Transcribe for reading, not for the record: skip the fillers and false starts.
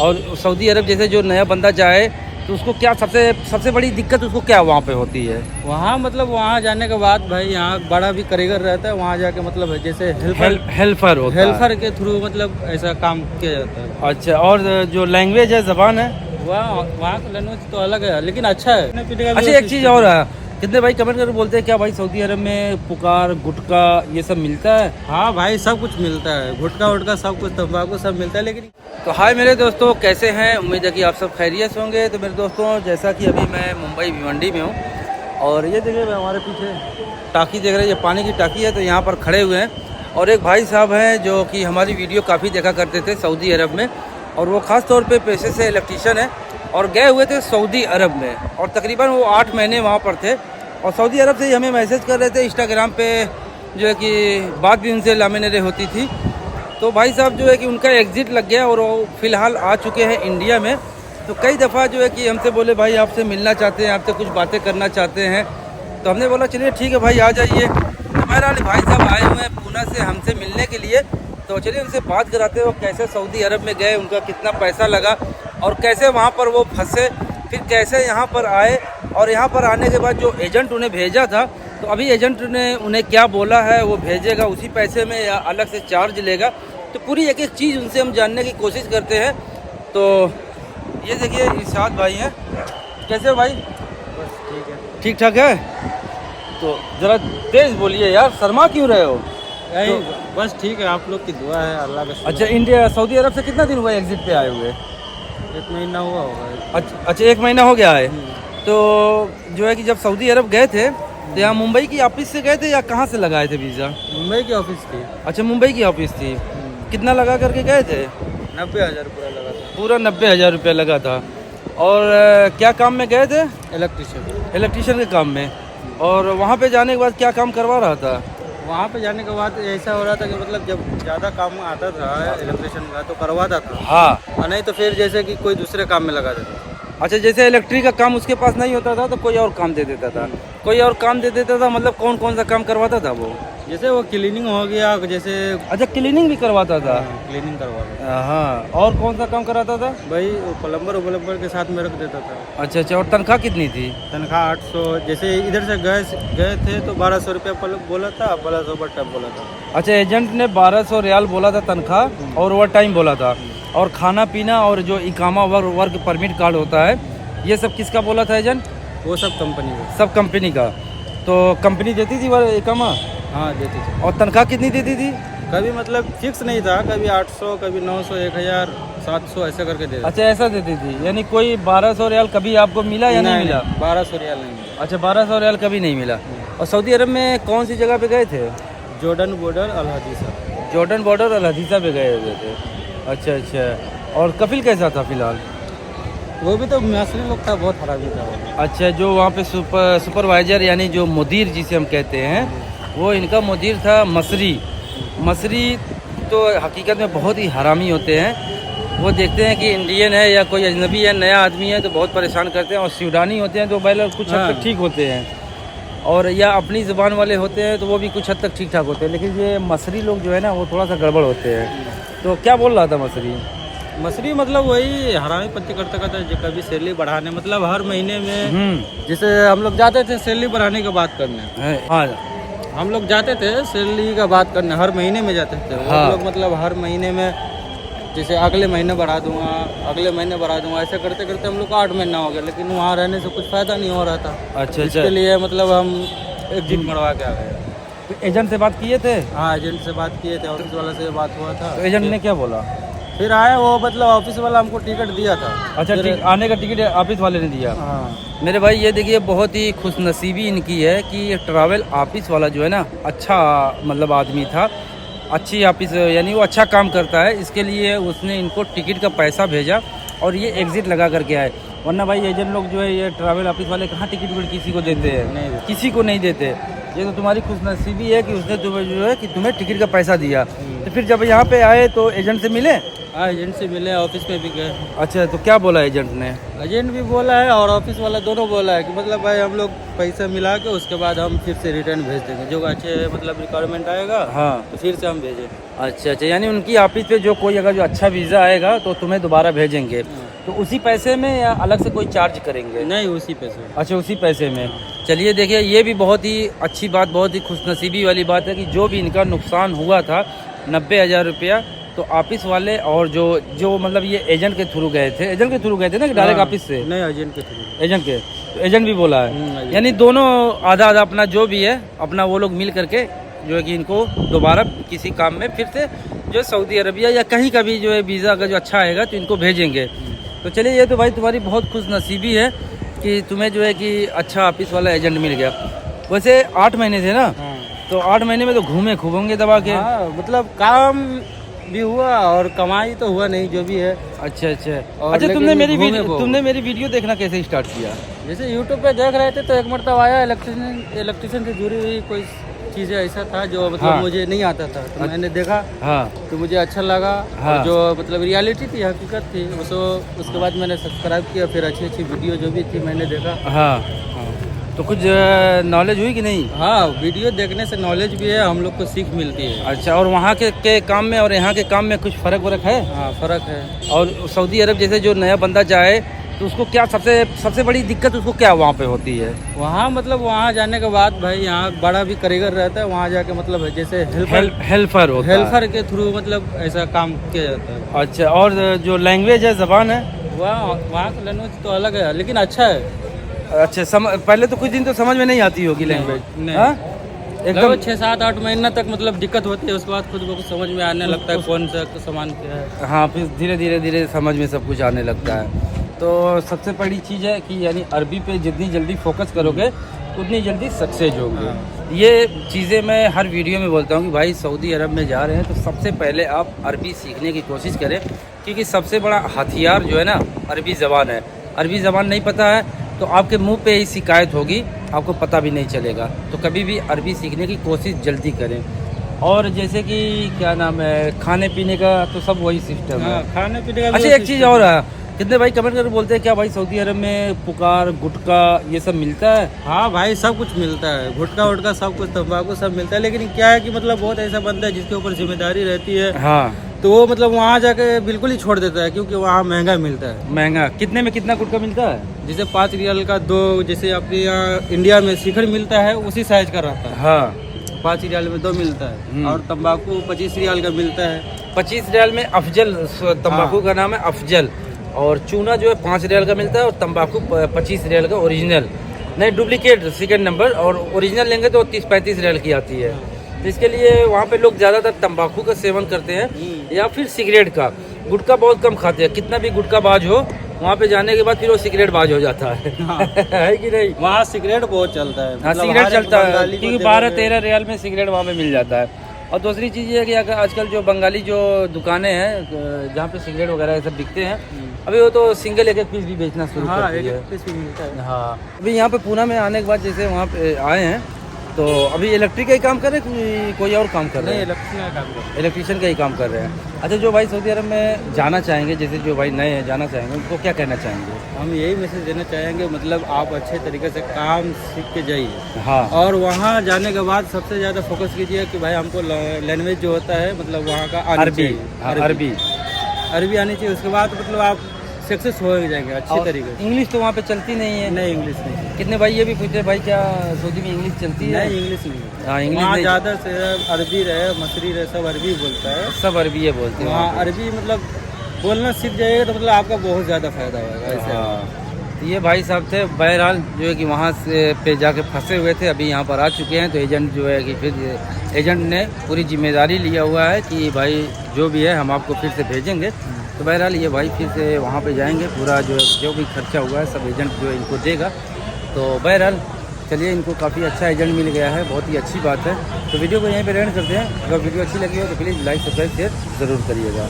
और सऊदी अरब जैसे जो नया बंदा जाए तो उसको क्या सबसे बड़ी दिक्कत उसको क्या वहाँ पे होती है? वहाँ मतलब वहाँ जाने के बाद भाई यहाँ बड़ा भी कारीगर रहता है, वहाँ जाके मतलब जैसे हेल्पर होता है। हेल्पर के थ्रू मतलब ऐसा काम किया जाता है। अच्छा, और जो लैंग्वेज है, ज़बान है, वहाँ का लैंग्वेज तो अलग है लेकिन अच्छा है। अच्छा, एक चीज़ और है, कितने भाई कमेंट करके बोलते हैं क्या भाई सऊदी अरब में पुकार गुटखा ये सब मिलता है? हाँ भाई सब कुछ मिलता है, गुटखा वुटखा सब कुछ, तंबाकू सब मिलता है। लेकिन तो हाय मेरे दोस्तों, कैसे हैं? उम्मीद है कि आप सब खैरियत से होंगे। तो मेरे दोस्तों, जैसा कि अभी मैं मुंबई भिवंडी में हूँ और ये देखिए हमारे पीछे टाकी देख रहे हैं, ये पानी की टाकी है। तो यहाँ पर खड़े हुए हैं और एक भाई साहब हैं जो कि हमारी वीडियो काफ़ी देखा करते थे सऊदी अरब में, और वो ख़ास तौर पे पेशे से इलेक्ट्रीशियन है और गए हुए थे सऊदी अरब में, और तकरीबन वो 8 महीने वहाँ पर थे। और सऊदी अरब से ही हमें मैसेज कर रहे थे इंस्टाग्राम पे, जो है कि बात भी उनसे लामिनेरे होती थी। तो भाई साहब जो है कि उनका एग्ज़िट लग गया और वो फ़िलहाल आ चुके हैं इंडिया में। तो कई दफ़ा जो है कि हमसे बोले भाई आपसे मिलना चाहते हैं, आपसे कुछ बातें करना चाहते हैं। तो हमने बोला चलिए ठीक है भाई आ जाइए। तो बहरहाल भाई साहब आए हुए हैं पूना से हमसे मिलने के लिए। तो चलिए उनसे बात कराते हो कैसे सऊदी अरब में गए, उनका कितना पैसा लगा और कैसे वहाँ पर वो फंसे, फिर कैसे यहाँ पर आए, और यहाँ पर आने के बाद जो एजेंट उन्हें भेजा था, तो अभी एजेंट ने उन्हें क्या बोला है, वो भेजेगा उसी पैसे में या अलग से चार्ज लेगा। तो पूरी एक एक चीज़ उनसे हम जानने की कोशिश करते हैं। तो ये देखिए इरशाद भाई हैं, कैसे हो भाई? बस ठीक है, ठीक ठाक है। तो ज़रा तेज़ बोलिए यार, शर्मा क्यों रहे हो? यही बस ठीक है, आप लोग की दुआ है, अल्लाह का शुक्र। अच्छा, इंडिया सऊदी अरब से कितना दिन हुआ एग्ज़िट पे आए हुए? 1 महीना हुआ होगा। अच्छा 1 महीना हो गया है। तो जो है कि जब सऊदी अरब गए थे तो यहाँ मुंबई की ऑफिस से गए थे या कहाँ से लगाए थे वीज़ा? मुंबई की ऑफिस थी। अच्छा, मुंबई की ऑफिस थी। कितना लगा करके गए थे? 90,000 पूरा लगा था। पूरा 90,000 रुपये लगा था। और क्या काम में गए थे? इलेक्ट्रीशियन के काम में। और वहाँ पे जाने के बाद क्या काम करवा रहा था? वहाँ पे जाने के बाद ऐसा हो रहा था कि मतलब जब ज़्यादा काम आता था इलेक्ट्रिशियन का तो करवाता था। हाँ। और नहीं तो फिर जैसे कि कोई दूसरे काम में लगा देता था। अच्छा, जैसे इलेक्ट्रिक का काम उसके पास नहीं होता था तो कोई और काम दे देता था। कोई और काम दे देता था, मतलब कौन कौन सा काम करवाता था वो? जैसे वो क्लीनिंग हो गया, जैसे अच्छा, क्लीनिंग भी करवाता था। क्लीनिंग करवाता हाँ, और कौन सा काम कराता था? भाई प्लम्बर के साथ में रख देता था। अच्छा, और तनख्वाह कितनी थी? तनख्वाह 800, जैसे इधर से गए थे तो 1200 रुपया बोला था, 1200 ओवर टाइम बोला था। अच्छा, एजेंट ने 1200 रियाल बोला था तनख्वाह और ओवर टाइम बोला था, और खाना पीना और जो इकामा वर्क परमिट कार्ड होता है ये सब किसका बोला था एजेंट? वो सब कंपनी का। सब कंपनी का। तो कंपनी देती थी वो इकामा? हाँ देती थी। और तनख्वाह कितनी देती थी? कभी मतलब फिक्स नहीं था, कभी 800, कभी 900, 1000, 700 ऐसे करके दे। अच्छा, ऐसा देती थी, यानी कोई 1200 रियाल कभी आपको मिला या नहीं मिला? 1200 रियाल नहीं मिला। अच्छा, 1200 रियाल कभी नहीं मिला। और सऊदी अरब में कौन सी जगह पे गए थे? जॉर्डन बॉर्डर अल हदीसा। जॉर्डन बॉर्डर अल हदीसा पे गए हुए थे। अच्छा, और कफिल कैसा था फिलहाल? वो भी तो मसली लोग था, बहुत हरामी था वो। अच्छा, जो वहाँ पे सुपरवाइजर यानी जो मुदीर जिसे हम कहते हैं, वो इनका मुदीर था मसरी। तो हकीकत में बहुत ही हरामी होते हैं। वो देखते हैं कि इंडियन है या कोई अजनबी है, नया आदमी है, तो बहुत परेशान करते हैं। और सूडानी होते हैं तो पहले कुछ हद तक ठीक होते हैं, और या अपनी ज़ुबान वाले होते हैं तो वो भी कुछ हद तक ठीक ठाक होते हैं। लेकिन ये मसरी लोग जो है ना वो थोड़ा सा गड़बड़ होते हैं। तो क्या बोल रहा था मसरी मतलब वही हरामी पत्ती करता कभी सैलरी बढ़ाने, मतलब हर महीने में जैसे हम लोग जाते थे सैलरी बढ़ाने की बात करने। हाँ, हम लोग जाते थे सैलरी का बात करने, हर महीने में जाते थे। हाँ। हम लोग मतलब हर महीने में जैसे अगले महीने बढ़ा दूंगा, ऐसे करते करते हम लोग का 8 महीना हो गया। लेकिन वहाँ रहने से कुछ फ़ायदा नहीं हो रहा था। अच्छा, इसके लिए मतलब हम एग्जिट मरवा के आ गए। तो एजेंट से बात किए थे? हाँ, एजेंट से बात किए थे, ऑफिस वाले से बात हुआ था। तो एजेंट ने क्या बोला? फिर आया वो, मतलब ऑफिस वाला हमको टिकट दिया था। अच्छा, आने का टिकट ऑफिस वाले ने दिया? हाँ। मेरे भाई ये देखिए बहुत ही खुशनसीबी इनकी है कि ये ट्रैवल ऑफिस वाला जो है ना अच्छा मतलब आदमी था, अच्छी ऑफिस यानी वो अच्छा काम करता है, इसके लिए उसने इनको टिकट का पैसा भेजा और ये एग्ज़िट लगा करके आए। वरना भाई एजेंट लोग जो है ये ट्रैवल ऑफिस वाले कहाँ टिकट विकट किसी को देते हैं? नहीं, किसी को नहीं देते। ये तो तुम्हारी खुशनसीबी है कि उसने तुम्हें जो है कि तुम्हें टिकट का पैसा दिया। तो फिर जब यहाँ पे आए तो एजेंट से मिले? हाँ एजेंट से मिले, ऑफिस में भी गए। अच्छा, तो क्या बोला एजेंट ने? एजेंट भी बोला है और ऑफिस वाला दोनों बोला है कि मतलब भाई हम लोग पैसा मिला के उसके बाद हम फिर से रिटर्न भेज देंगे, जो अच्छे मतलब रिक्वायरमेंट आएगा हाँ। तो फिर से हम भेजेंगे। अच्छा अच्छा, यानी उनकी ऑफिस पे जो कोई अगर जो अच्छा वीज़ा आएगा तो तुम्हें दोबारा भेजेंगे, तो उसी पैसे में या अलग से कोई चार्ज करेंगे? नहीं, उसी पैसे। अच्छा, उसी पैसे में। चलिए देखिए, ये भी बहुत ही अच्छी बात, बहुत ही खुशनसीबी वाली बात है कि जो भी इनका नुकसान हुआ था 90,000 रुपया, तो ऑफिस वाले और जो जो मतलब ये एजेंट के थ्रू गए थे, एजेंट के थ्रू गए थे ना कि डायरेक्ट ऑफिस से? नहीं, एजेंट के थ्रू। एजेंट के, तो एजेंट भी बोला है, एजेंट। यानी दोनों आधा आधा अपना जो भी है अपना वो लोग मिल करके जो है कि इनको दोबारा किसी काम में फिर से जो सऊदी अरबिया या कहीं का भी जो है वीज़ा अगर जो अच्छा आएगा तो इनको भेजेंगे। तो चलिए, ये तो भाई तुम्हारी बहुत खुश नसीबी है कि तुम्हें जो है कि अच्छा ऑफिस वाला एजेंट मिल गया। वैसे 8 महीने थे ना, हाँ। तो 8 महीने में तो घूमे खूब होंगे दबा के। हाँ, मतलब काम भी हुआ और कमाई तो हुआ नहीं, जो भी है। अच्छा अच्छा। और अच्छा, लेकिन तुमने मेरी वीडियो देखना कैसे स्टार्ट किया? जैसे यूट्यूब पे देख रहे थे तो एक मरतबा आया, इलेक्ट्रिशियन से जुड़ी हुई कोई चीज़ें ऐसा था जो मतलब हाँ। मुझे नहीं आता था, तो मैंने देखा हाँ तो मुझे अच्छा लगा। हाँ। और जो मतलब रियलिटी थी, हकीकत थी, उसके बाद मैंने सब्सक्राइब किया, फिर अच्छी अच्छी वीडियो जो भी थी मैंने देखा। हाँ। तो कुछ नॉलेज हुई कि नहीं? हाँ, वीडियो देखने से नॉलेज भी है, हम लोग को सीख मिलती है। अच्छा, और वहाँ के काम में और यहाँ के काम में कुछ फ़र्क वरक है? हाँ, फ़र्क है। और सऊदी अरब जैसे जो नया बंदा जाए तो उसको क्या सबसे बड़ी दिक्कत उसको क्या वहाँ पे होती है? वहाँ मतलब वहाँ जाने के बाद भाई यहाँ बड़ा भी कारीगर रहता है, वहाँ जाके मतलब जैसे हेल्पर होता है। हेल्पर के थ्रू मतलब ऐसा काम किया जाता है। अच्छा, और जो लैंग्वेज है, ज़बान है, वहाँ का लैंग्वेज तो अलग है लेकिन अच्छा है। अच्छा, पहले तो कुछ दिन तो समझ में नहीं आती होगी लैंग्वेज? नहीं। हाँ? एकदम 6-7-8 महीना तक मतलब दिक्कत होती है, उसके बाद खुद को समझ में आने लगता है कौन सा सामान क्या है। हाँ, फिर धीरे समझ में सब कुछ आने लगता है। तो सबसे बड़ी चीज़ है कि यानी अरबी पे जितनी जल्दी फोकस करोगे उतनी जल्दी सक्सेस होगे। हाँ। ये चीज़ें मैं हर वीडियो में बोलता हूँ कि भाई सऊदी अरब में जा रहे हैं तो सबसे पहले आप अरबी सीखने की कोशिश करें, क्योंकि सबसे बड़ा हथियार जो है ना अरबी ज़बान है। अरबी ज़बान नहीं पता है तो आपके मुंह पे ही शिकायत होगी, आपको पता भी नहीं चलेगा। तो कभी भी अरबी सीखने की कोशिश जल्दी करें। और जैसे कि क्या नाम है, खाने पीने का तो सब वही सिस्टम है। खाने पीने का। अच्छा, एक चीज़ और है, कितने भाई कमेंट करके बोलते हैं क्या भाई सऊदी अरब में पुकार गुटखा ये सब मिलता है? हाँ भाई, सब कुछ मिलता है, गुटखा वुटखा सब कुछ, तंबाकू सब मिलता है। लेकिन क्या है कि मतलब बहुत ऐसा बंदा है जिसके ऊपर जिम्मेदारी रहती है, हाँ, तो वो मतलब वहाँ जाके बिल्कुल ही छोड़ देता है, क्योंकि वहाँ महंगा मिलता है। महंगा कितने में कितना गुटखा मिलता है? जैसे 5 रियाल का 2, जैसे अपने यहाँ इंडिया में शिखर मिलता है उसी साइज का रहता है। हाँ, 5 रियाल में 2 मिलता है। और तंबाकू 25 रियाल का मिलता है। 25 रियाल में अफजल तंबाकू का नाम है अफजल। और चूना जो है 5 रियाल का मिलता है और तंबाकू 25 रियाल का ओरिजिनल, नहीं डुप्लीकेट सेकंड नंबर, और ओरिजिनल लेंगे तो 30-35 रियाल की आती है। तो इसके लिए वहाँ पे लोग ज़्यादातर तंबाकू का सेवन करते हैं या फिर सिगरेट का। गुटखा बहुत कम खाते हैं, कितना भी गुटखा बाज हो वहाँ पे जाने के बाद फिर वो सिगरेट बाज हो जाता है। हाँ। है कि नहीं? वहाँ सिगरेट बहुत चलता है। हाँ, मतलब सिगरेट हर एक चलता है, बंगाली को क्योंकि देखोगे। 12-13 रियाल में सिगरेट वहाँ पे मिल जाता है। और दूसरी चीज़ ये है कि अगर आजकल जो बंगाली जो दुकानें हैं जहाँ पे सिगरेट वगैरह ये सब बिकते हैं, अभी वो तो सिंगल एक पीस भी बेचना शुरू हाँ, कर दिया है। एक पीस भी मिलता है। हाँ, अभी यहाँ पे पूना में आने के बाद जैसे वहाँ पे आए हैं तो अभी इलेक्ट्रिक का ही काम कर रहे हैं, कोई और काम कर रहे नहीं, हैं? इलेक्ट्रिशियन का काम करता है। इलेक्ट्रिशियन का ही काम कर रहे हैं। अच्छा, जो भाई सऊदी अरब में जाना चाहेंगे, जैसे जो भाई नए हैं जाना चाहेंगे, उनको क्या कहना चाहेंगे? हम यही मैसेज देना चाहेंगे, मतलब आप अच्छे तरीके से काम सीख के जाइए। हाँ, और वहाँ जाने के बाद सबसे ज़्यादा फोकस कीजिए कि भाई हमको लैंग्वेज जो होता है मतलब वहाँ का आनी अरबी। चाहिए। हाँ, अरबी आनी चाहिए। उसके बाद मतलब आप सक्सेस हो जाएंगे अच्छी तरीके से। इंग्लिश तो वहाँ पे चलती नहीं है? नहीं, इंग्लिश नहीं। कितने भाई ये भी पूछते भाई क्या सऊदी में इंग्लिश चलती है? नहीं, इंग्लिश नहीं। हाँ, इंग्लिश वहाँ नहीं, ज़्यादा से अरबी रहे, मसरी रहे, सब अरबी बोलता है। सब अरबी है बोलते हैं वहाँ अरबी मतलब बोलना सीख जाइएगा तो मतलब आपका बहुत ज़्यादा फायदा होगा ऐसे। हाँ। तो ये भाई साहब थे, बहरहाल जो है कि वहाँ से पे जाके फंसे हुए थे, अभी यहाँ पर आ चुके हैं। तो एजेंट जो है कि फिर एजेंट ने पूरी जिम्मेदारी लिया हुआ है कि भाई जो भी है हम आपको फिर से भेजेंगे। तो बहरहाल ये भाई फिर से वहाँ पे जाएंगे, पूरा जो भी खर्चा हुआ है सब एजेंट जो है इनको देगा। तो बहरहाल चलिए, इनको काफ़ी अच्छा एजेंट मिल गया है, बहुत ही अच्छी बात है। तो वीडियो को यहीं पे एंड करते हैं। अगर वीडियो अच्छी लगी हो तो प्लीज़ लाइक सब्सक्राइब शेयर ज़रूर करिएगा।